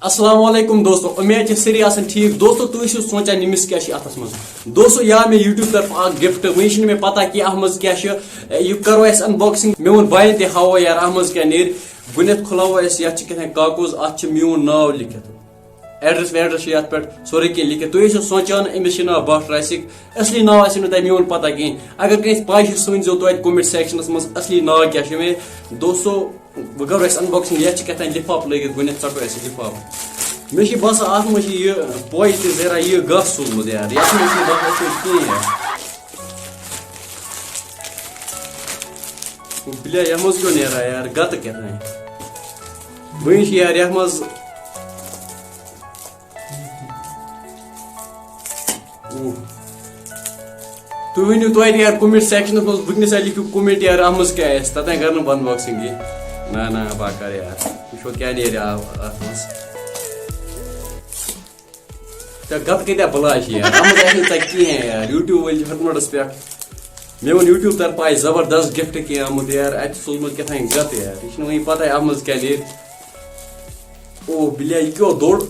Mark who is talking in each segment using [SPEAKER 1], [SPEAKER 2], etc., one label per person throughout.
[SPEAKER 1] अस्सलामुअलैकुम दोस्तों, उम्मीद है सारी आसन ठीक। दोस्तों तुम सोचान यमिस क्या अतस मज दोस्तों या मे यूट्यूब तरफ गिफ्ट वह मे पता कि अत मज क्या यह करो अनबॉक्सिंग मोन बायन ते हावो यार अत मज क्या नीर गुनित खुलावो क्या कागज अत मोन नाव लिखित एड्रेस वेड्रेस ये पे सोरे कह लिखित तुम सोचान अमिस नाव बट रासिक असली नाव आो मोन पता कहें। अगर कहीं पाई सो तो कमेंट सेक्शनस मज असली नाव क्या मे दोस्तों वह करो अनबॉक्सिंग ये क्या लिफाफ लगित गुनित चटो लिफाफ मे बसान अत मे यह पोय तरा यह गस सोलमुत यार ये कहें बिलिया ये मज क्यों नेरा यार गत क्या वह यार ये मज तुम वन तो यार कमेंट सेक्शन मज वनस लिखो कमेंट यार अत मज क्या तथा कर अनबॉक्सिंग ना ना बाकर यार वो क्या नेर अत मज गत कत्या बलाश यार अत मज कहें यार यूट्यूब वाल हटमटस पे मे वो यूट्यूब तरफ आय जबरदस्त गिफ्ट कह आमुत यार अत सोलमुत क्या गत यार यह वही पता अत मज क्या नेर ओ बिलिया यह क्यों दौड़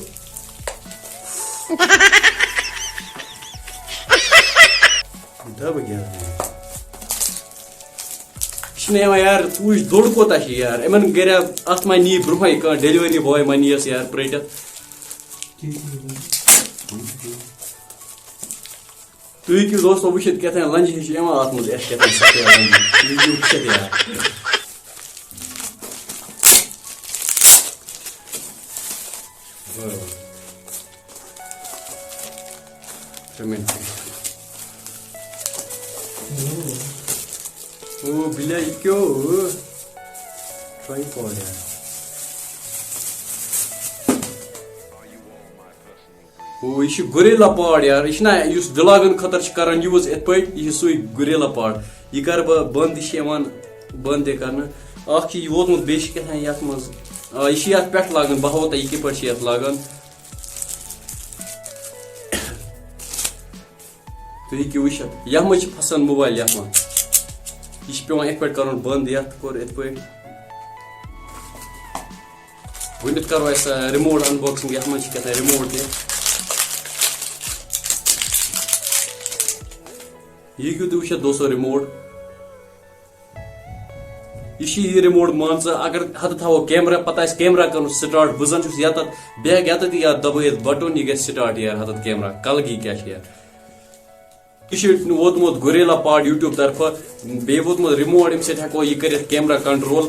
[SPEAKER 1] दब गया यार तूच दोड़ कोता यार इन गर अत मा नी ब्रोह कह डिलीवरी बॉय मा नीस यार प्रट तुम हूँ दोस्तों वुचित क्या लंज हिच अत मज यार ओ बिलिया क्यों ट्राइपॉड यार ओ यह गुरेला पॉड यार यह व्लॉगन खतर कर यूज इत पे यह सू गुरेला पॉड यह कर बंद बंद कर यह वोतमुत बे क्या ये मज यह पे लागन बह वो यह कह पे लागन तुम वुचित ये मज फसान मोबाइल ये मज यह पे इत पे कर बंद ये कोर इत पे वन करो रिमोट अनबॉक्सिंग ये मज क्या रिमोट यह क्यों तुम दोस्तों रिमोट यह रिमोट मान अगर हद थो कैमरा पता कैमरा कर स्टार्ट बह जन ये बैग ये दबात बटन यह ग स्टार्ट यार हद कैमरा कलगी क्या यार यह वोतमुत गुरेला पॉड यूट्यूब तरफ बे वोतमुत रिमोट अम सको यह कर कैमरा कंट्रोल।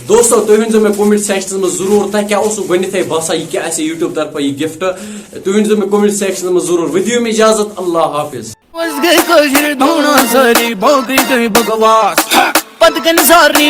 [SPEAKER 1] दोस्तों तुम वन मे कमेंट सेक्शन में जरूर तह क्या गए बसा यह क्या यूट्यूब तरफ यह गिफ्ट तुम वन मे कमेंट सेक्शन में जरूर वो दियो इजाजत अल्लाह हाफिज।
[SPEAKER 2] सारी